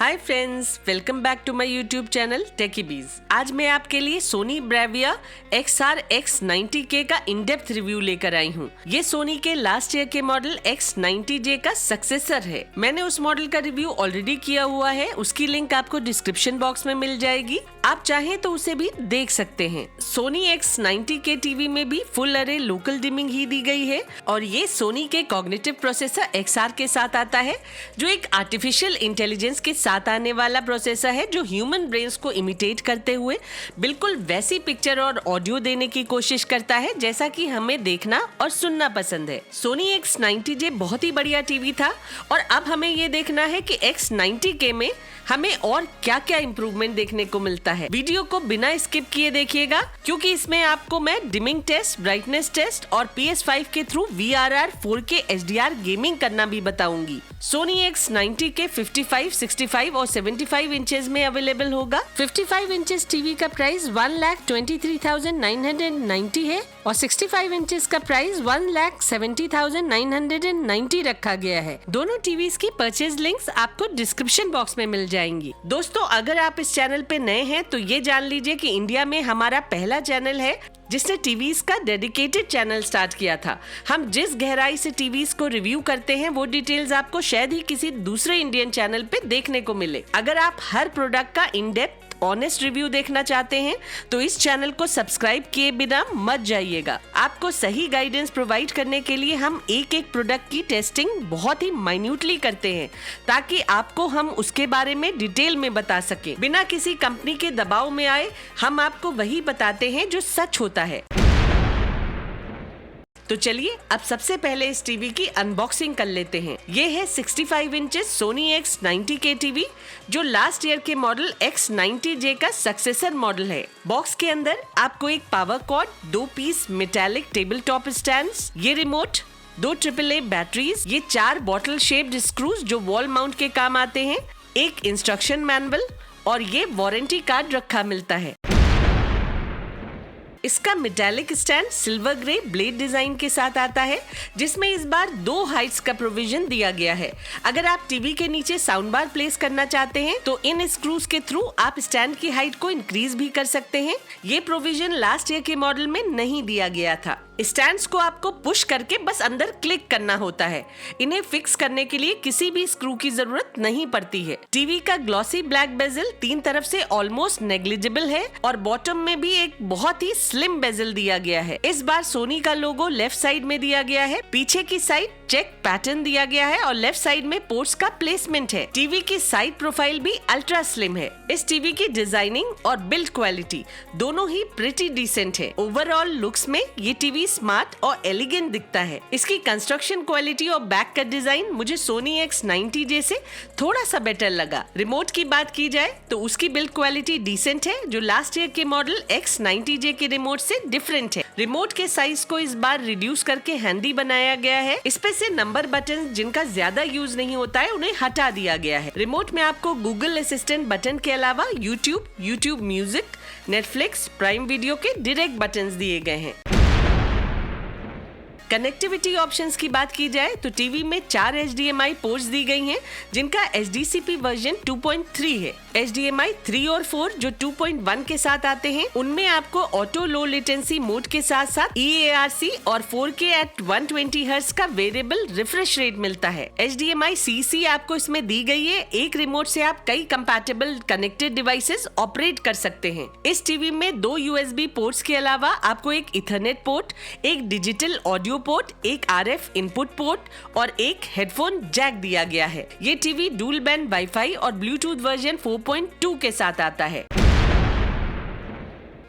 Hi friends, welcome back to my YouTube channel Techibees. आज मैं आपके लिए सोनी ब्रेविया XR X90K का इन डेप्थ रिव्यू लेकर आई हूँ। ये सोनी के लास्ट ईयर के मॉडल X90J का सक्सेसर है। मैंने उस मॉडल का रिव्यू ऑलरेडी किया हुआ है, उसकी लिंक आपको डिस्क्रिप्शन बॉक्स में मिल जाएगी, आप चाहें तो उसे भी देख सकते हैं। सोनी X90K टीवी में भी फुल अरे लोकल डिमिंग ही दी गई है और ये सोनी के कॉग्निटिव प्रोसेसर XR के साथ आता है, जो एक आर्टिफिशियल इंटेलिजेंस के साथ आने वाला प्रोसेसर है जो ह्यूमन ब्रेन्स को इमिटेट करते हुए बिल्कुल वैसी पिक्चर और ऑडियो देने की कोशिश करता है जैसा कि हमें देखना और सुनना पसंद है। सोनी X90J बहुत ही बढ़िया टीवी था और अब हमें ये देखना है कि X90K में हमें और क्या क्या इम्प्रूवमेंट देखने को मिलता है। वीडियो को बिना स्किप किए देखिएगा क्योंकि इसमें आपको मैं डिमिंग टेस्ट, ब्राइटनेस टेस्ट और PS5 के through VRR 4K HDR gaming करना भी बताऊंगी। सोनी X90K 55, 65 और 75 इंचेस में अवेलेबल होगा। 55 इंचेस टीवी का प्राइस 1,23,990 है और 65 इंचेस का प्राइस 1,70,990 रखा गया है। दोनों टीवीज की परचेज लिंक्स आपको डिस्क्रिप्शन बॉक्स में मिल जाएंगी। दोस्तों, अगर आप इस चैनल पे नए हैं तो ये जान लीजिए कि इंडिया में हमारा पहला चैनल है जिसने टीवीज का डेडिकेटेड चैनल स्टार्ट किया था। हम जिस गहराई से टीवीज को रिव्यू करते हैं वो डिटेल्स आपको शायद ही किसी दूसरे इंडियन चैनल पे देखने को मिले। अगर आप हर प्रोडक्ट का इन डेप्थ ऑनेस्ट रिव्यू देखना चाहते हैं तो इस चैनल को सब्सक्राइब किए बिना मत जाइएगा। आपको सही गाइडेंस प्रोवाइड करने के लिए हम एक एक प्रोडक्ट की टेस्टिंग बहुत ही माइन्यूटली करते हैं ताकि आपको हम उसके बारे में डिटेल में बता सके। बिना किसी कंपनी के दबाव में आए हम आपको वही बताते हैं जो सच होता है। तो चलिए अब सबसे पहले इस टीवी की अनबॉक्सिंग कर लेते हैं। ये है 65 इंचेस सोनी X90K टीवी जो लास्ट ईयर के मॉडल X90J का सक्सेसर मॉडल है। बॉक्स के अंदर आपको एक power cord, 2 piece metallic table top stands, ये रिमोट, 2 AAA बैटरीज, ये 4 बॉटल शेप्ड स्क्रूज जो वॉल माउंट के काम आते हैं, एक इंस्ट्रक्शन मैनुअल और ये वारंटी कार्ड रखा मिलता है। इसका metallic stand silver grey blade design के साथ आता है जिसमें इस बार 2 हाइट्स का प्रोविजन दिया गया है। अगर आप टीवी के नीचे साउंड बार प्लेस करना चाहते हैं तो इन स्क्रूज के थ्रू आप स्टैंड की हाइट को इंक्रीज भी कर सकते हैं। ये प्रोविजन लास्ट ईयर के मॉडल में नहीं दिया गया था। स्टैंड्स को आपको पुश करके बस अंदर क्लिक करना होता है। इन्हें फिक्स करने के लिए किसी भी स्क्रू की जरूरत नहीं पड़ती है। टीवी का ग्लॉसी ब्लैक बेजल 3 तरफ से ऑलमोस्ट नेग्लिजिबल है और बॉटम में भी एक बहुत ही स्लिम बेजल दिया गया है। इस बार सोनी का लोगो लेफ्ट साइड में दिया गया है, पीछे की साइड चेक पैटर्न दिया गया है और लेफ्ट साइड में पोर्ट्स का प्लेसमेंट है। टीवी की साइड प्रोफाइल भी अल्ट्रा स्लिम है। इस टीवी की डिजाइनिंग और बिल्ड क्वालिटी दोनों ही प्रिटी डिसेंट है। ओवरऑल लुक्स में ये टीवी स्मार्ट और एलिगेंट दिखता है। इसकी कंस्ट्रक्शन क्वालिटी और बैक का डिजाइन मुझे सोनी X90J से थोड़ा सा बेटर लगा। रिमोट की बात की जाए तो उसकी बिल्ड क्वालिटी डिसेंट है जो लास्ट ईयर के मॉडल X90J के रिमोट से डिफरेंट है। रिमोट के साइज को इस बार रिड्यूस करके हैंडी बनाया गया है। इसपे से नंबर बटन जिनका ज्यादा यूज नहीं होता है उन्हें हटा दिया गया है। रिमोट में आपको गूगल असिस्टेंट बटन के अलावा YouTube music, Netflix, prime video के डायरेक्ट बटन्स दिए गए हैं। कनेक्टिविटी ऑप्शंस की बात की जाए तो टीवी में 4 HDMI पोर्ट्स दी गई हैं जिनका HDCP वर्जन 2.3 है। HDMI 3 और 4 जो 2.1 के साथ आते हैं उनमें आपको ऑटो लो लेटेंसी मोड के साथ साथ EARC और 4K at 120 Hz का वेरिएबल रिफ्रेश रेट मिलता है। HDMI CC आपको इसमें दी गई है। एक रिमोट से आप कई कंपैटिबल कनेक्टेड डिवाइसेस ऑपरेट कर सकते हैं। इस टीवी में 2 USB पोर्ट्स के अलावा आपको एक इथरनेट पोर्ट, एक डिजिटल ऑडियो पोर्ट, एक RF इनपुट पोर्ट और एक हेडफोन जैक दिया गया है। ये टीवी डुअल बैंड वाईफाई और ब्लूटूथ वर्जन 4.2 के साथ आता है।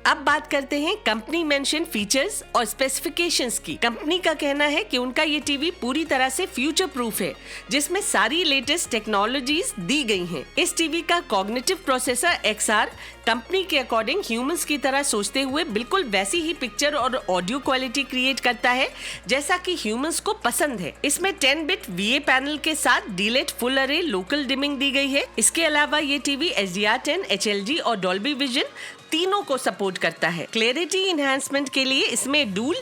अब बात करते हैं कंपनी मेंशन फीचर्स और स्पेसिफिकेशंस की। कंपनी का कहना है कि उनका ये टीवी पूरी तरह से फ्यूचर प्रूफ है जिसमें सारी लेटेस्ट टेक्नोलॉजीज दी गई हैं। इस टीवी का कॉग्निटिव प्रोसेसर XR कंपनी के अकॉर्डिंग ह्यूमंस की तरह सोचते हुए बिल्कुल वैसी ही पिक्चर और ऑडियो क्वालिटी क्रिएट करता है जैसा कि ह्यूमंस को पसंद है। इसमें 10 बिट VA पैनल के साथ डीलेट फुल अरे लोकल डिमिंग दी गई है। इसके अलावा ये टीवी HDR10, HLG और डॉल्बी विजन तीनों को सपोर्ट करता है। क्लैरिटी इनहैंसमेंट के लिए इसमें dual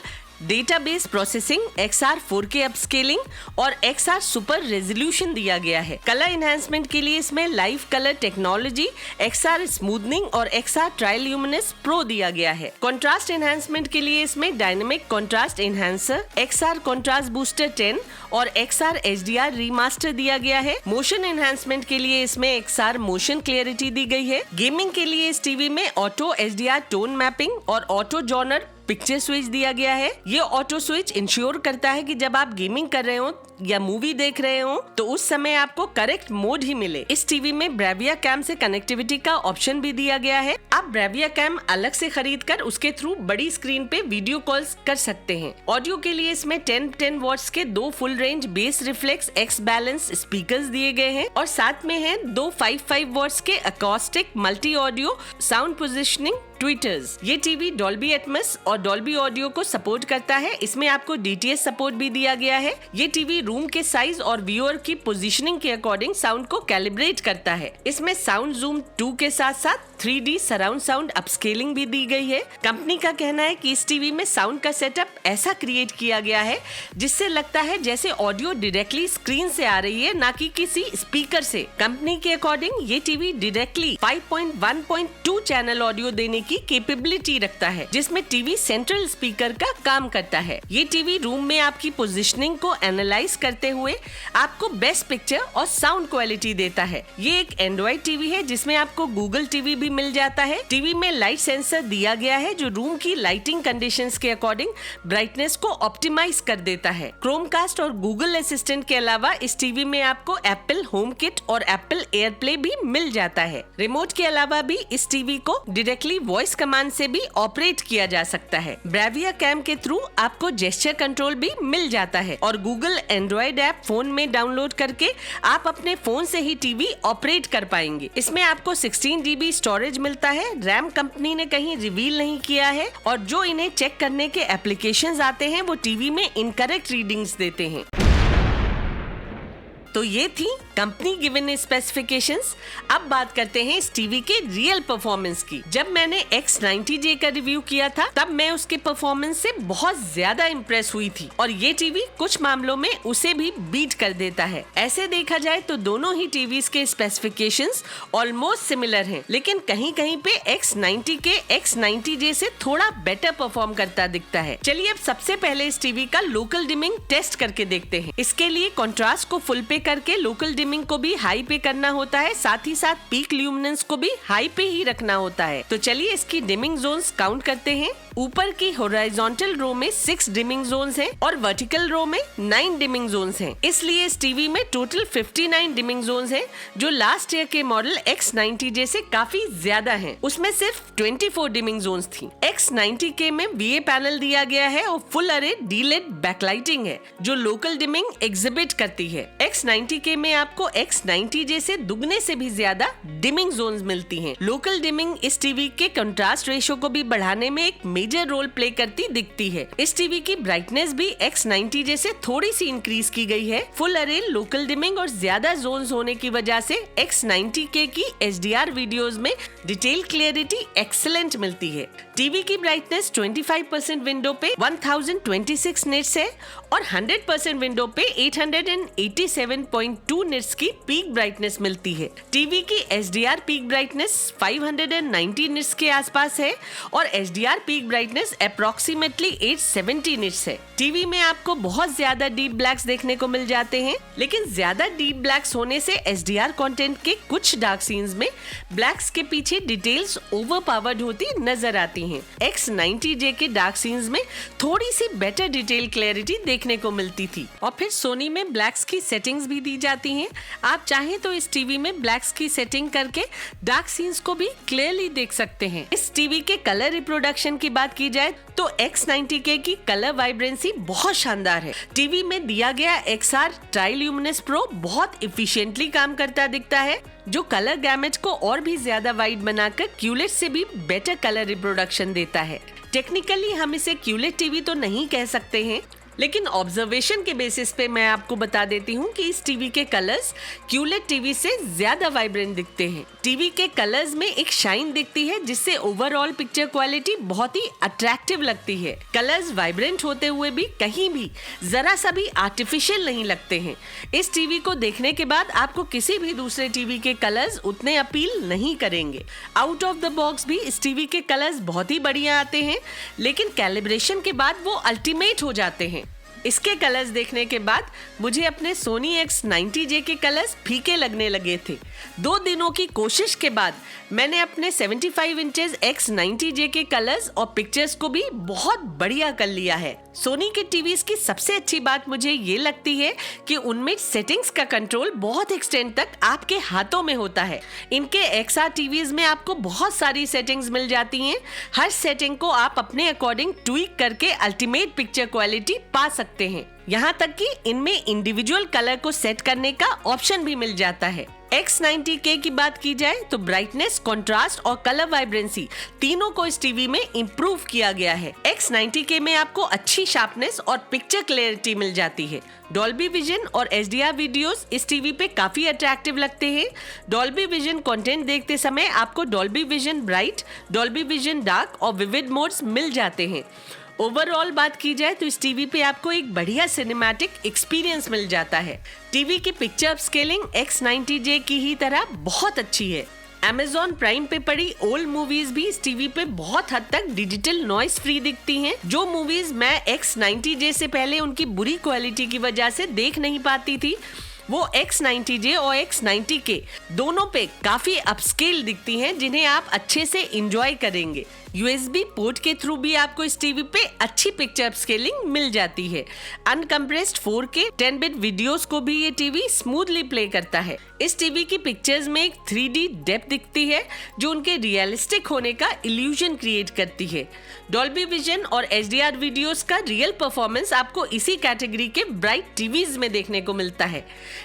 database processing, XR 4K upscaling और XR सुपर रेजोल्यूशन दिया गया है। कलर एनहांसमेंट के लिए इसमें live colour technology, XR smoothening और XR ट्राइल्यूमिनेंस प्रो दिया गया है। कंट्रास्ट एनहांसमेंट के लिए इसमें dynamic contrast enhancer, XR contrast booster 10 और XR HDR रीमास्टर दिया गया है। मोशन एनहांसमेंट के लिए इसमें XR मोशन क्लियरिटी दी गई है। गेमिंग के लिए इस टीवी में ऑटो HDR टोन मैपिंग और ऑटो जॉनर पिक्चर स्विच दिया गया है। ये ऑटो स्विच इंश्योर करता है कि जब आप गेमिंग कर रहे हो या मूवी देख रहे हो तो उस समय आपको करेक्ट मोड ही मिले। इस टीवी में ब्रेविया कैम से कनेक्टिविटी का ऑप्शन भी दिया गया है। आप ब्रेविया कैम अलग से खरीद कर उसके थ्रू बड़ी स्क्रीन पे वीडियो कॉल्स कर सकते हैं। ऑडियो के लिए इसमें 10 वॉट्स के 2 full range base reflex x balance speakers दिए गए हैं और साथ में है 2 5 वॉट्स के acoustic multi audio sound positioning tweeters. ये टीवी डॉल्बी एटमॉस और डॉल्बी ऑडियो को सपोर्ट करता है। इसमें आपको DTS सपोर्ट भी दिया गया है। ये टीवी रूम के साइज और व्यूअर की पोजीशनिंग के अकॉर्डिंग साउंड को कैलिब्रेट करता है। इसमें साउंड जूम 2 के साथ साथ 3D सराउंड साउंड अपस्केलिंग भी दी गई है। कंपनी का कहना है कि इस टीवी में साउंड का सेटअप ऐसा क्रिएट किया गया है जिससे लगता है जैसे ऑडियो डायरेक्टली स्क्रीन से आ रही है, ना कि किसी स्पीकर से। कंपनी के अकॉर्डिंग ये टीवी डायरेक्टली 5.1.2 चैनल ऑडियो देने की कैपेबिलिटी रखता है, जिसमें टीवी सेंट्रल स्पीकर का काम करता है। ये टीवी रूम में आपकी पोजीशनिंग को एनालाइज करते हुए आपको बेस्ट पिक्चर और साउंड क्वालिटी देता है। ये एक एंड्रॉइड टीवी है जिसमें आपको गूगल टीवी भी मिल जाता है। टीवी में लाइट सेंसर दिया गया है जो रूम की लाइटिंग कंडीशंस के अकॉर्डिंग ब्राइटनेस को ऑप्टिमाइज कर देता है। क्रोमकास्ट और गूगल असिस्टेंट के अलावा इस टीवी में आपको एप्पल होम किट और एप्पल एयरप्ले भी मिल जाता है। रिमोट के अलावा भी इस टीवी को डायरेक्टली वॉइस कमांड से भी ऑपरेट किया जा सकता है। ब्रेविया कैम के थ्रू आपको जेस्चर कंट्रोल भी मिल जाता है और गूगल एंड्रॉइड ऐप फोन में डाउनलोड करके आप अपने फोन से ही टीवी ऑपरेट कर पाएंगे। इसमें आपको 16 GB स्टोरेज मिलता है। रैम कंपनी ने कहीं रिवील नहीं किया है और जो इन्हें चेक करने के एप्लीकेशंस आते हैं वो टीवी में इनकरेक्ट रीडिंग्स देते हैं। तो ये थी कंपनी गिवन स्पेसिफिकेशंस। अब बात करते हैं इस टीवी के रियल परफॉर्मेंस की। जब मैंने X90J का रिव्यू किया था तब मैं उसके परफॉर्मेंस से बहुत ज्यादा इम्प्रेस हुई थी और ये टीवी कुछ मामलों में उसे भी बीट कर देता है। ऐसे देखा जाए तो दोनों ही टीवीज के स्पेसिफिकेशंस ऑलमोस्ट सिमिलर हैं, लेकिन कहीं कहीं पे X90 के X90J से थोड़ा बेटर परफॉर्म करता दिखता है। चलिए अब सबसे पहले इस टीवी का लोकल डिमिंग टेस्ट करके देखते हैं। इसके लिए कंट्रास्ट को फुल पे करके लोकल डिमिंग को भी हाई पे करना होता है, साथ ही साथ पीक ल्यूमिनेंस को भी हाई पे ही रखना होता है। तो चलिए इसकी डिमिंग जोन्स काउंट करते हैं। ऊपर की हॉरिजॉन्टल रो में 6 डिमिंग जोन्स हैं और वर्टिकल रो में 9 डिमिंग जोन्स हैं। इसलिए इस टीवी में टोटल 59 डिमिंग जोन्स हैं, जो लास्ट ईयर के मॉडल X90J से काफी ज्यादा हैं। उसमें सिर्फ 24 डिमिंग जोन्स थी। X90K में VA पैनल दिया गया है और फुल अरे D-LED बैकलाइटिंग है जो लोकल डिमिंग एग्जिबिट करती है। X90K में आपको X90J से दुगने से भी ज्यादा डिमिंग जोन्स मिलती हैं। लोकल डिमिंग इस टीवी के कंट्रास्ट रेशियो को भी बढ़ाने में एक मेजर रोल प्ले करती दिखती है। इस टीवी की ब्राइटनेस भी X90J से थोड़ी सी इंक्रीज की गई है। फुल अरे लोकल डिमिंग और ज्यादा जोन्स होने की वजह से X90K की HDR वीडियोस में डिटेल क्लियरिटी एक्सीलेंट मिलती है। टीवी की ब्राइटनेस 25% विंडो पे 1026 निट्स है और 100% विंडो पे 887.2 निट्स की पीक ब्राइटनेस मिलती है। टीवी की HDR पीक ब्राइटनेस 590 निट्स के आसपास है और HDR peak brightness approximately 870 nits है। टीवी में आपको बहुत ज्यादा डीप ब्लैक्स देखने को मिल जाते हैं, लेकिन ज्यादा डीप ब्लैक्स होने से HDR कंटेंट के कुछ डार्क सीन्स में ब्लैक्स के पीछे डिटेल्स ओवरपावर्ड होती नजर आती हैं। X90J के डार्क सीन्स में थोड़ी सी बेटर डिटेल क्लैरिटी देखने को मिलती थी। और फिर सोनी में ब्लैक्स की सेटिंग्स भी दी जाती हैं। आप चाहें तो इस टीवी में ब्लैक्स की सेटिंग करके डार्क सीन्स को भी क्लियरली देख सकते हैं। इस टीवी के कलर रिप्रोडक्शन की बात की जाए तो X90K की कलर वाइब्रेंसी बहुत शानदार है। टीवी में दिया गया XR ट्राइल्यूमिनेंस प्रो बहुत इफिशिएंटली काम करता दिखता है, जो कलर गैमेट को और भी ज्यादा वाइड बनाकर QLED से भी बेटर कलर रिप्रोडक्शन देता है। टेक्निकली हम इसे QLED टीवी तो नहीं कह सकते हैं, लेकिन ऑब्जर्वेशन के बेसिस पे मैं आपको बता देती हूँ कि इस टीवी के कलर्स क्यूलेट टीवी से ज्यादा वाइब्रेंट दिखते हैं। टीवी के कलर्स में एक शाइन दिखती है जिससे ओवरऑल पिक्चर क्वालिटी बहुत ही अट्रैक्टिव लगती है। कलर्स वाइब्रेंट होते हुए भी कहीं भी जरा सा भी आर्टिफिशियल नहीं लगते हैं। इस टीवी को देखने के बाद आपको किसी भी दूसरे टीवी के कलर्स उतने अपील नहीं करेंगे। आउट ऑफ द बॉक्स भी इस टीवी के कलर्स बहुत ही बढ़िया आते हैं, लेकिन कैलिब्रेशन के बाद वो अल्टीमेट हो जाते हैं। इसके कलर्स देखने के बाद मुझे अपने सोनी X90J के कलर्स फीके लगने लगे थे। 2 दिनों की कोशिश के बाद मैंने अपने 75 इंचेस X90J के कलर्स और पिक्चर्स को भी बहुत बढ़िया कर लिया है। सोनी के टीवीज की सबसे अच्छी बात मुझे ये लगती है कि उनमें सेटिंग्स का कंट्रोल बहुत एक्सटेंड तक आपके हाथों में होता है। इनके XR टीवीज में आपको बहुत सारी सेटिंग्स मिल जाती हैं। हर सेटिंग को आप अपने अकॉर्डिंग ट्वीक करके अल्टीमेट पिक्चर क्वालिटी पा सकते हैं। यहाँ तक कि इनमें इंडिविजुअल कलर को सेट करने का ऑप्शन भी मिल जाता है। X90K की बात की जाए तो ब्राइटनेस, कंट्रास्ट और कलर वाइब्रेंसी तीनों को इस टीवी में इम्प्रूव किया गया है। X90K में आपको अच्छी शार्पनेस और पिक्चर क्लैरिटी मिल जाती है। डॉल्बी विजन और HDR वीडियोस इस टीवी पे काफी अट्रैक्टिव लगते हैं। डॉल्बी विजन कंटेंट देखते समय आपको Dolby vision bright, Dolby vision dark और विविड मोड्स मिल जाते हैं। ओवरऑल बात की जाए तो इस टीवी पे आपको एक बढ़िया सिनेमैटिक एक्सपीरियंस मिल जाता है। टीवी की पिक्चर अपस्केलिंग X90J की ही तरह बहुत अच्छी है। Amazon प्राइम पे पड़ी ओल्ड मूवीज भी इस टीवी पे बहुत हद तक डिजिटल नॉइस फ्री दिखती हैं। जो मूवीज मैं X90J से पहले उनकी बुरी क्वालिटी की वजह से देख नहीं पाती थी, वो X90J और X90K दोनों पे काफी अपस्केल दिखती हैं, जिन्हें आप अच्छे से एंजॉय करेंगे। USB पोर्ट के थ्रू भी आपको इस टीवी पे अच्छी पिक्चर अपस्केलिंग मिल जाती है। अनकम्प्रेस्ड 4K 10 बिट वीडियोस को भी ये टीवी स्मूथली प्ले करता है। इस टीवी की पिक्चर्स में एक 3D डेप्थ दिखती है जो उनके रियलिस्टिक होने का इल्यूजन क्रिएट करती है। डॉल्बी विजन और HDR वीडियोस का रियल परफॉर्मेंस आपको इसी कैटेगरी के ब्राइट टीवीज में देखने को मिलता है।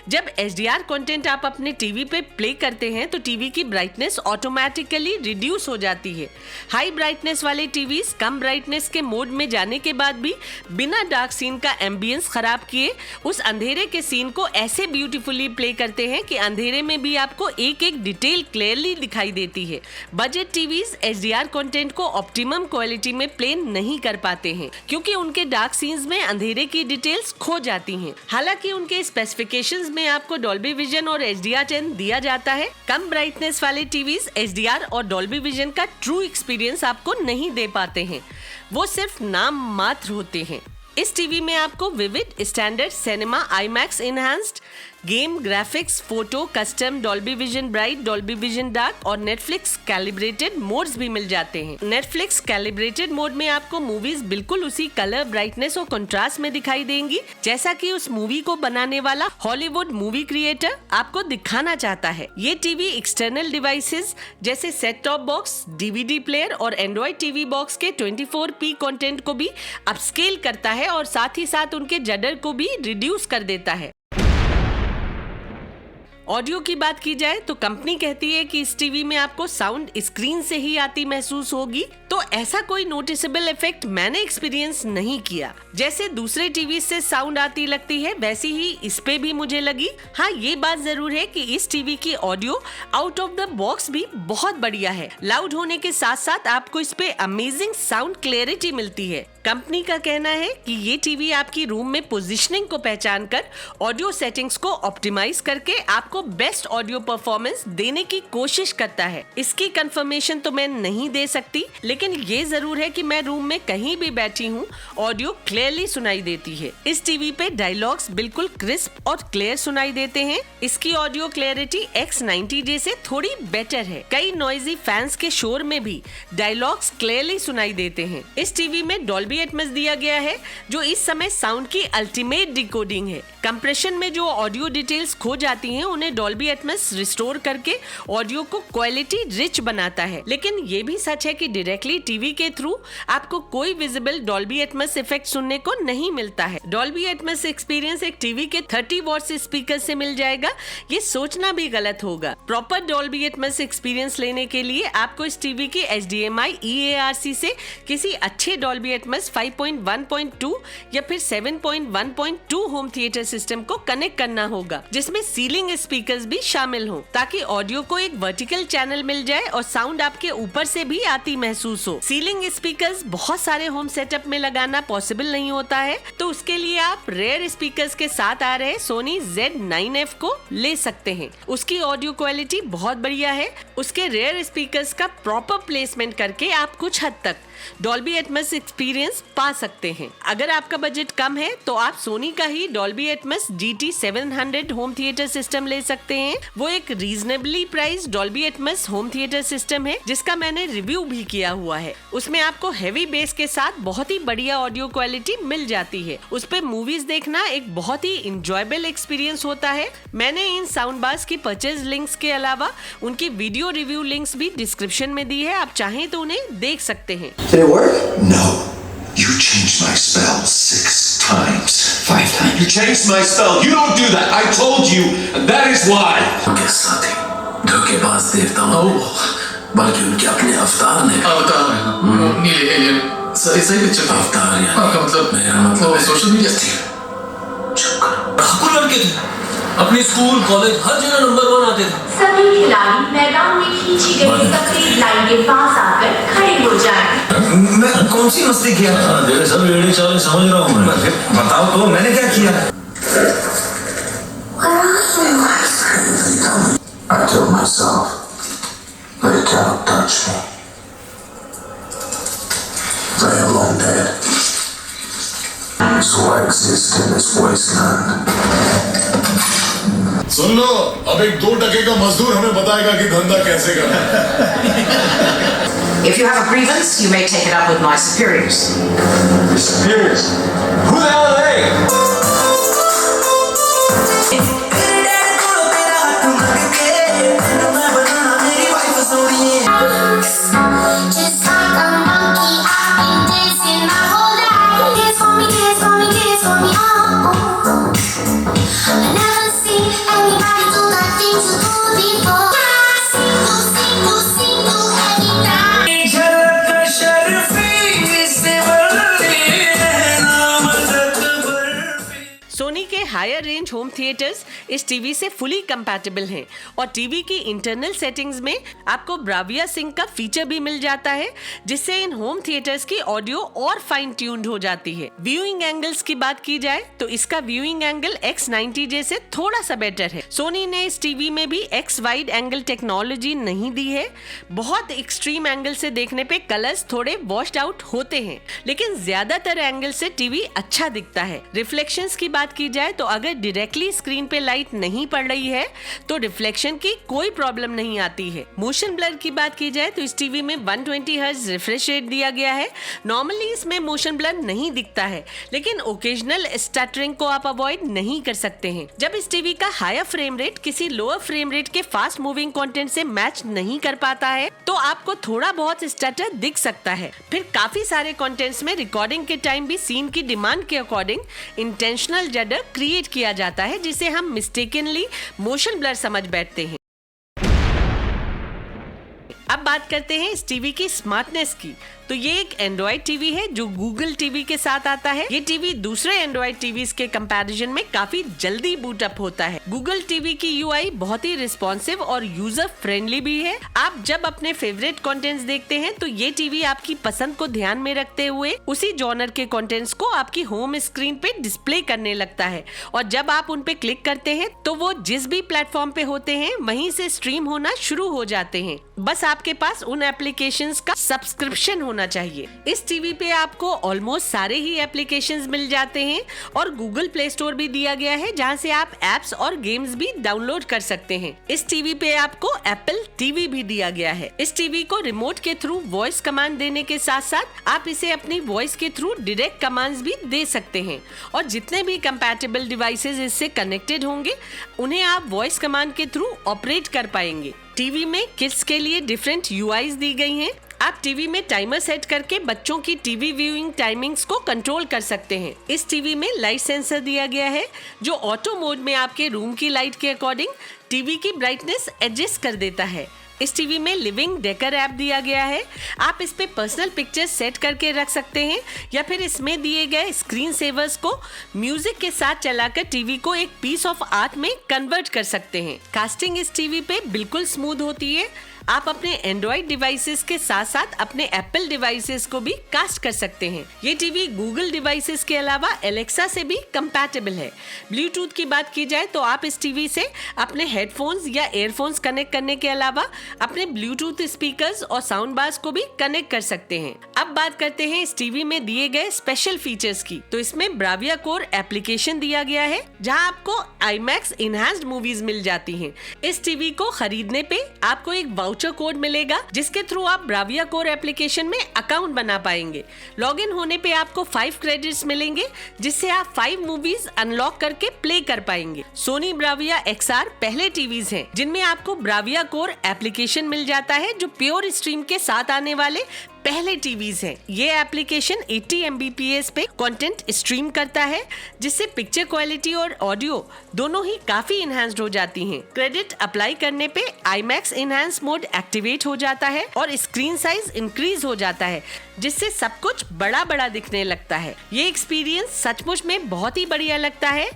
जब HDR कंटेंट आप अपने टीवी पे प्ले करते हैं तो टीवी की ब्राइटनेस ऑटोमेटिकली रिड्यूस हो जाती है। हाई ब्राइटनेस वाले टीवीज कम ब्राइटनेस के मोड में जाने के बाद भी बिना डार्क सीन का एम्बियंस खराब किए उस अंधेरे के सीन को ऐसे ब्यूटीफुली प्ले करते हैं कि अंधेरे में भी आपको एक एक डिटेल क्लियरली दिखाई देती है। बजट टीवीज HDR कंटेंट को ऑप्टिमम क्वालिटी में प्ले नहीं कर पाते हैं क्योंकि उनके डार्क सीन्स में अंधेरे की डिटेल्स खो जाती हैं। हालांकि उनके स्पेसिफिकेशंस में आपको डॉल्बी विजन और HDR10 दिया जाता है। कम ब्राइटनेस वाले टीवीज HDR और डॉल्बी विजन का ट्रू एक्सपीरियंस आपको नहीं दे पाते हैं, वो सिर्फ नाम मात्र होते हैं। इस टीवी में आपको vivid, standard, cinema, IMAX enhanced, game, graphics, photo, custom, Dolby vision bright, Dolby vision dark और नेटफ्लिक्स कैलिब्रेटेड मोड्स भी मिल जाते हैं। नेटफ्लिक्स कैलिब्रेटेड मोड में आपको मूवीज बिल्कुल उसी कलर, ब्राइटनेस और कंट्रास्ट में दिखाई देंगी जैसा कि उस मूवी को बनाने वाला हॉलीवुड मूवी क्रिएटर आपको दिखाना चाहता है। ये टीवी एक्सटर्नल डिवाइसेस जैसे set top box, DVD player और एंड्रॉइड टीवी बॉक्स के 24p कंटेंट को भी अपस्केल करता है और साथ ही साथ उनके जडर को भी रिड्यूस कर देता है। ऑडियो की बात की जाए तो कंपनी कहती है कि इस टीवी में आपको साउंड स्क्रीन से ही आती महसूस होगी, तो ऐसा कोई नोटिसेबल इफेक्ट मैंने एक्सपीरियंस नहीं किया। जैसे दूसरे टीवी से साउंड आती लगती है वैसी ही इस पे भी मुझे लगी। हाँ, ये बात जरूर है कि इस टीवी की audio out of the box भी बहुत बढ़िया है। लाउड होने के साथ साथ आपको इस पे अमेजिंग साउंड क्लैरिटी मिलती है। कंपनी का कहना है कि ये टीवी आपकी रूम में पोजीशनिंग को पहचान कर ऑडियो सेटिंग्स को ऑप्टिमाइज करके आपको बेस्ट ऑडियो परफॉर्मेंस देने की कोशिश करता है। इसकी कंफर्मेशन तो मैं नहीं दे सकती, लेकिन ये जरूर है कि मैं रूम में कहीं भी बैठी हूँ, ऑडियो क्लियरली सुनाई देती है। इस टीवी पे डायलॉग्स बिल्कुल क्रिस्प और क्लियर सुनाई देते हैं। इसकी ऑडियो क्लियरिटी X90J से थोड़ी बेटर है। कई नॉइजी फैंस के शोर में भी डायलॉग्स क्लियरली सुनाई देते हैं। इस टीवी में डॉल्बी एटमॉस दिया गया है जो इस समय साउंड की अल्टीमेट डिकोडिंग है। कंप्रेशन में जो ऑडियो डिटेल्स खो जाती हैं उन्हें डॉल्बी एटमॉस रिस्टोर करके ऑडियो को क्वालिटी रिच बनाता है। लेकिन ये भी सच है कि डायरेक्टली टीवी के थ्रू आपको कोई विजिबल डॉल्बी एटमॉस इफेक्ट सुनने को नहीं मिलता है। डॉल्बी एटमॉस एक्सपीरियंस एक टीवी के 30 वॉट्स स्पीकर से मिल जाएगा, ये सोचना भी गलत होगा। प्रॉपर डॉल्बी एटमॉस एक्सपीरियंस लेने के लिए आपको इस टीवी की HDMI EARC से किसी अच्छे डॉल्बी एटमॉस 5.1.2 या फिर 7.1.2 होम थिएटर सिस्टम को कनेक्ट करना होगा, जिसमें सीलिंग स्पीकर्स भी शामिल हों, ताकि ऑडियो को एक वर्टिकल चैनल मिल जाए और साउंड आपके ऊपर से भी आती महसूस हो। सीलिंग स्पीकर्स बहुत सारे होम सेटअप में लगाना पॉसिबल नहीं होता है, तो उसके लिए आप रेयर स्पीकर्स के साथ आ रहे सोनी Z9F को ले सकते हैं। उसकी ऑडियो क्वालिटी बहुत बढ़िया है। उसके रेयर स्पीकर्स का प्रॉपर प्लेसमेंट करके आप कुछ हद तक डॉल्बी एटमॉस एक्सपीरियंस पा सकते हैं। अगर आपका बजट कम है तो आप सोनी का ही Dolby Atmos GT700 home theatre system ले सकते हैं। वो एक reasonably price Dolby Atmos home theatre system है, जिसका मैंने रिव्यू भी किया हुआ है। उसमें आपको हेवी बेस के साथ बहुत ही बढ़िया ऑडियो क्वालिटी मिल जाती है। उस पे मूवीज देखना एक बहुत ही इंजॉयबल एक्सपीरियंस होता है। मैंने इन साउंड बार्स की परचेज लिंक्स के अलावा उनकी वीडियो रिव्यू लिंक्स भी डिस्क्रिप्शन में दी है, आप चाहें तो उन्हें देख सकते हैं। Did it work? No. You changed my spell 6 times. 5 times. You changed my spell. You don't do that. I told you. And that is why. कैसा थी? धोखेबाज देवताओं ने, बल्कि उनके अपने अवतार ने। अवतार है, नीले एलियन, सही पिक्चर था। अवतार या आपका मतलब? मेरा मतलब वो सोशल मीडिया थी। चुप करो। ठाकुर लड़के थे, अपने स्कूल कॉलेज हर जगह नंबर 1 आते थे। सभी खिलाड़ी मैदान में खींची गई सफेद लाइन के पास आकर खड़े हो जाएं। मैं कौन सी मस्ती किया? तेरे सब एड़े चाले समझ रहा हूँ मैं। बताओ तो मैंने क्या किया? I told myself that it cannot touch me. I am long dead. So I exist in this wasteland. सुन लो, अब एक 2 टके का मजदूर हमें बताएगा कि धंधा कैसे करना है। If you have a grievance, you may take it up with my superiors. Superiors? Who the hell are they? Just like a monkey, I've been dancing my whole life. Dance for me, dance for me, dance for me, oh. I never seen anybody do that thing you do before. Sing, every time. Soni के higher range home theatres इस TV से fully compatible हैं और TV की internal settings में आपको Bravia sink का feature भी मिल जाता है, जिससे इन होम थिएटर्स की ऑडियो और फाइन ट्यून्ड हो जाती है। व्यूइंग एंगल्स की बात की जाए तो इसका व्यूइंग एंगल X90J से थोड़ा सा बेटर है। सोनी ने इस टीवी में भी X वाइड एंगल टेक्नोलॉजी नहीं दी है। बहुत एक्सट्रीम एंगल से देखने पे कलर्स थोड़े वॉश्ड आउट होते हैं, लेकिन ज्यादातर एंगल से टीवी अच्छा दिखता है। रिफ्लेक्शंस की बात की जाए तो अगर डायरेक्टली स्क्रीन पे लाइट नहीं पड़ रही है तो रिफ्लेक्शन की कोई प्रॉब्लम नहीं आती है। मोशन ब्लर की बात की जाए तो इस टीवी में 120 हर्ट्ज रिफ्रेश रेट दिया गया है। नॉर्मली इसमें मोशन ब्लर नहीं दिखता है, लेकिन ओकेजनल स्टटरिंग को आप अवॉइड नहीं कर सकते हैं। जब इस टीवी का हायर फ्रेम रेट किसी लोअर फ्रेम रेट के फास्ट मूविंग कंटेंट से मैच नहीं कर पाता है तो आपको थोड़ा बहुत स्टटर दिख सकता है। फिर काफी सारे कंटेंट्स में रिकॉर्डिंग के टाइम भी सीन की डिमांड के अकॉर्डिंग इंटेंशनल जडर क्रिएट किया जाता है, जिसे हम मिस्टेकनली मोशन ब्लर समझ बैठते हैं। अब बात करते हैं इस टीवी की स्मार्टनेस की। तो ये एक एंड्रॉइड टीवी है जो गूगल टीवी के साथ आता है। ये टीवी दूसरे एंड्रॉइड टीवीज के कंपैरिजन में काफी जल्दी बूट अप होता है। गूगल टीवी की यूआई बहुत ही रिस्पॉन्सिव और यूजर फ्रेंडली भी है। आप जब अपने फेवरेट कंटेंट्स देखते हैं तो ये टीवी आपकी पसंद को ध्यान में रखते हुए उसी जॉनर के कंटेंट्स को आपकी होम स्क्रीन पे डिस्प्ले करने लगता है, और जब आप उन पे क्लिक करते हैं तो वो जिस भी प्लेटफॉर्म पे होते हैं वहीं से स्ट्रीम होना शुरू हो जाते हैं। बस आपके पास उन एप्लीकेशंस का सब्सक्रिप्शन होना होना चाहिए। इस टीवी पे आपको ऑलमोस्ट सारे ही एप्लीकेशंस मिल जाते हैं और गूगल प्ले स्टोर भी दिया गया है जहां से आप एप्स और गेम्स भी डाउनलोड कर सकते हैं। इस टीवी पे आपको एप्पल टीवी भी दिया गया है। इस टीवी को रिमोट के थ्रू वॉइस कमांड देने के साथ साथ आप इसे अपनी वॉइस के थ्रू डायरेक्ट कमांड्स भी दे सकते हैं और जितने भी कंपैटिबल डिवाइसेस इससे कनेक्टेड होंगे उन्हें आप वॉइस कमांड के थ्रू ऑपरेट कर पाएंगे। टीवी में किड्स के लिए डिफरेंट यूआईज दी गई हैं। आप टीवी में टाइमर सेट करके बच्चों की टीवी व्यूइंग टाइमिंग्स को कंट्रोल कर सकते हैं। इस टीवी में लाइट सेंसर दिया गया है जो ऑटो मोड में आपके रूम की लाइट के अकॉर्डिंग टीवी की ब्राइटनेस एडजस्ट कर देता है। इस टीवी में लिविंग डेकर ऐप दिया गया है। आप इस पे पर्सनल पिक्चर्स सेट करके रख सकते हैं या फिर इसमें दिए गए स्क्रीन सेवर्स को म्यूजिक के साथ चलाकर टीवी को एक पीस ऑफ आर्ट में कन्वर्ट कर सकते हैं। कास्टिंग इस टीवी पे बिल्कुल स्मूथ होती है। आप अपने एंड्रॉइड डिवाइसेस के साथ साथ अपने एप्पल डिवाइसेस को भी कास्ट कर सकते हैं। ये टीवी गूगल डिवाइसेस के अलावा एलेक्सा से भी कंपैटिबल है। ब्लूटूथ की बात की जाए तो आप इस टीवी से अपने हेडफोन्स या एयरफोन्स कनेक्ट करने के अलावा अपने ब्लूटूथ स्पीकर्स और साउंड बार्स को भी कनेक्ट कर सकते हैं। अब बात करते हैं इस टीवी में दिए गए स्पेशल फीचर्स की। तो इसमें ब्राविया कोर एप्लीकेशन दिया गया है जहां आपको IMAX इनहैंस्ड मूवीज मिल जाती हैं। इस टीवी को खरीदने पे आपको एक वाउचर कोड मिलेगा जिसके थ्रू आप ब्राविया कोर एप्लीकेशन में अकाउंट बना पाएंगे। लॉगिन होने पे आपको 5 क्रेडिट्स मिलेंगे जिससे आप 5 मूवीज अनलॉक करके प्ले कर पाएंगे। सोनी ब्राविया XR पहले टीवीज हैं जिनमें आपको ब्राविया कोर एप्लीकेशन मिल जाता है जो प्योर स्ट्रीम के साथ आने वाले पहले टीवीज हैं। ये एप्लीकेशन 80 Mbps पे कंटेंट स्ट्रीम करता है जिससे पिक्चर क्वालिटी और ऑडियो दोनों ही काफी इनहैंस्ड हो जाती हैं। क्रेडिट अप्लाई करने पे IMAX इनहैंस मोड एक्टिवेट हो जाता है और स्क्रीन साइज इंक्रीज हो जाता है जिससे सब कुछ बड़ा बड़ा दिखने लगता है। ये एक्सपीरियंस सचमुच में बहुत ही बढ़िया लगता है।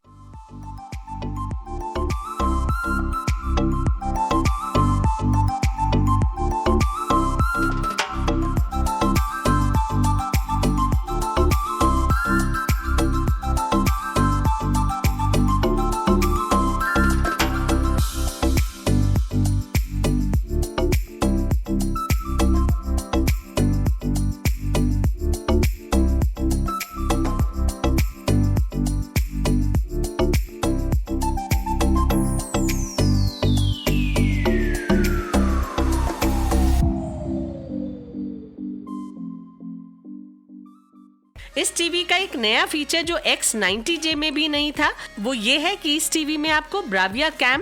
इस टीवी का एक नया फीचर जो X90J में भी नहीं था वो ये है कि इस टीवी में आपको ब्राविया कैम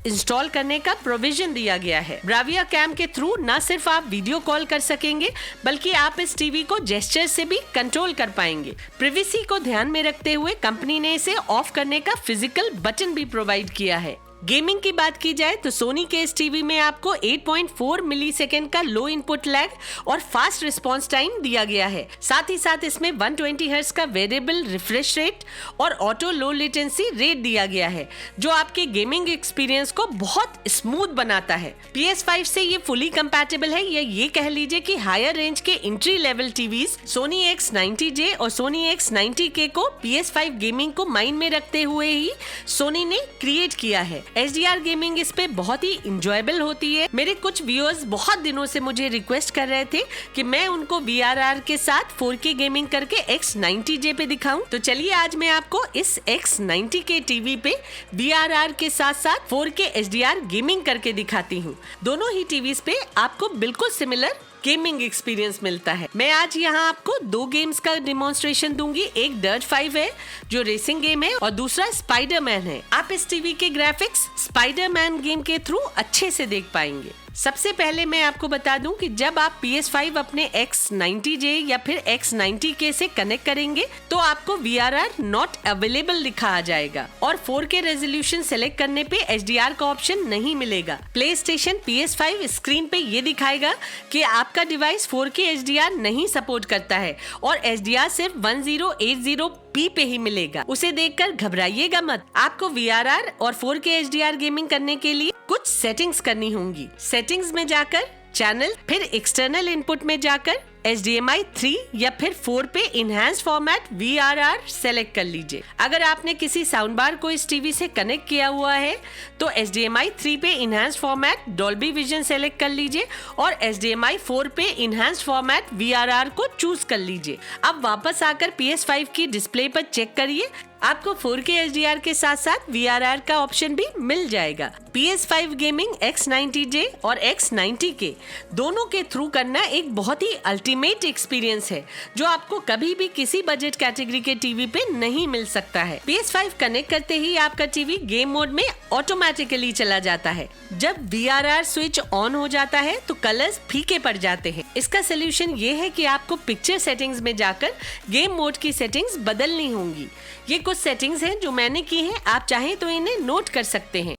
इंस्टॉल करने का प्रोविजन दिया गया है। ब्राविया कैम के थ्रू न सिर्फ आप वीडियो कॉल कर सकेंगे बल्कि आप इस टीवी को जेस्चर से भी कंट्रोल कर पाएंगे। प्राइवेसी को ध्यान में रखते हुए कंपनी ने इसे ऑफ करने का फिजिकल बटन भी प्रोवाइड किया है। गेमिंग की बात की जाए तो सोनी के इस टीवी में आपको 8.4 मिलीसेकंड का लो इनपुट लैग और फास्ट रिस्पांस टाइम दिया गया है। साथ ही साथ इसमें 120 हर्ट्ज का वेरिएबल रिफ्रेश रेट और ऑटो लो लेटेंसी रेट दिया गया है जो आपके गेमिंग एक्सपीरियंस को बहुत स्मूथ बनाता है। PS5 से ये फुली कंपैटिबल है या ये कह लीजिए कि हायर रेंज के entry level TVs Sony X90J और सोनी X90K को PS5 गेमिंग को माइंड में रखते हुए ही सोनी ने क्रिएट किया है। HDR गेमिंग इस पे बहुत ही इंजॉयबल होती है। मेरे कुछ व्यूअर्स बहुत दिनों से मुझे रिक्वेस्ट कर रहे थे कि मैं उनको VRR के साथ 4K गेमिंग करके X90J पे दिखाऊं, तो चलिए आज मैं आपको इस X90K टीवी पे VRR के साथ साथ 4K HDR गेमिंग करके दिखाती हूँ। दोनों ही टीवीज पे आपको बिल्कुल सिमिलर गेमिंग एक्सपीरियंस मिलता है। मैं आज यहाँ आपको 2 गेम्स का डिमॉन्स्ट्रेशन दूंगी। एक डर्ट 5 है जो रेसिंग गेम है और दूसरा स्पाइडरमैन है। आप इस टीवी के ग्राफिक्स स्पाइडरमैन गेम के थ्रू अच्छे से देख पाएंगे। सबसे पहले मैं आपको बता दूं कि जब आप PS5 अपने X90J या फिर X90K से कनेक्ट करेंगे तो आपको VRR नॉट अवेलेबल लिखा आ जाएगा और 4K रेजोल्यूशन सेलेक्ट करने पे HDR का ऑप्शन नहीं मिलेगा। प्ले स्टेशन PS5 स्क्रीन पे ये दिखाएगा कि आपका डिवाइस 4K HDR नहीं सपोर्ट करता है और HDR सिर्फ 1080p पे ही मिलेगा। उसे देखकर घबराइएगा मत। आपको VRR और 4K HDR गेमिंग करने के लिए कुछ सेटिंग्स करनी होंगी। सेटिंग्स में जाकर चैनल, फिर एक्सटर्नल इनपुट में जाकर HDMI 3 या फिर 4 पे इनहैंस फॉर्मेट VRR सेलेक्ट कर लीजिए। अगर आपने किसी साउंड बार को इस टीवी से कनेक्ट किया हुआ है तो HDMI 3 पे enhance format Dolby vision select कर लीजिए और HDMI 4 पे इनहैंस फॉर्मेट VRR को चूज कर लीजिए। अब वापस आकर PS5 की डिस्प्ले पर चेक करिए, आपको 4K HDR के साथ साथ VRR का ऑप्शन भी मिल जाएगा। PS5 गेमिंग X90J और X90K दोनों के थ्रू करना एक बहुत ही अल्टीमेट एक्सपीरियंस है जो आपको कभी भी किसी बजट कैटेगरी के टीवी पे नहीं मिल सकता है। PS5 कनेक्ट करते ही आपका टीवी गेम मोड में ऑटोमेटिकली चला जाता है। जब VRR स्विच ऑन हो जाता है तो कलर्स फीके पड़ जाते हैं। इसका सोल्यूशन ये है कि आपको पिक्चर सेटिंग्स में जाकर गेम मोड की सेटिंग्स बदलनी होंगी। ये कुछ सेटिंग्स हैं जो मैंने की हैं, आप चाहें तो इन्हें नोट कर सकते हैं।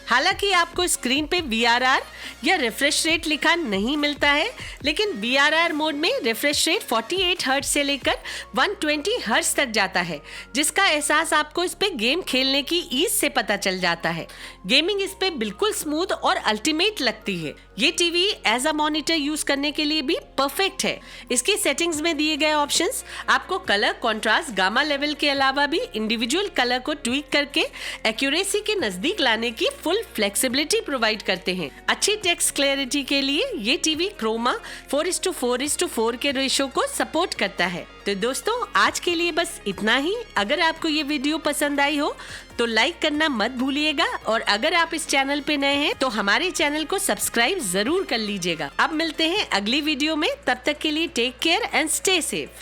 हालांकि आपको स्क्रीन पे VRR या रिफ्रेश रेट लिखा नहीं मिलता है, लेकिन VRR मोड में रिफ्रेश रेट 48 हर्ट्ज से लेकर 120 हर्ट्ज तक जाता है, जिसका एहसास आपको इस पे गेम खेलने की ईज से पता चल जाता है। गेमिंग इस पे बिल्कुल स्मूथ और अल्टीमेट लगती है। ये TV as a monitor use करने के लिए भी परफेक्ट है। इसकी सेटिंग्स में दिए गए ऑप्शंस आपको कलर कॉन्ट्रास्ट गामा लेवल के अलावा भी इंडिविजुअल कलर को ट्वीक करके एक्यूरेसी के नजदीक लाने की फुल फ्लेक्सिबिलिटी प्रोवाइड करते हैं। अच्छी टेक्स्ट क्लैरिटी के लिए ये टीवी क्रोमा 4:4:4 के रेशो को सपोर्ट करता है। तो दोस्तों आज के लिए बस इतना ही। अगर आपको ये वीडियो पसंद आई हो तो लाइक करना मत भूलिएगा और अगर आप इस चैनल पे नए हैं तो हमारे चैनल को सब्सक्राइब जरूर कर लीजिएगा। अब मिलते हैं अगली वीडियो में, तब तक के लिए take care and stay safe.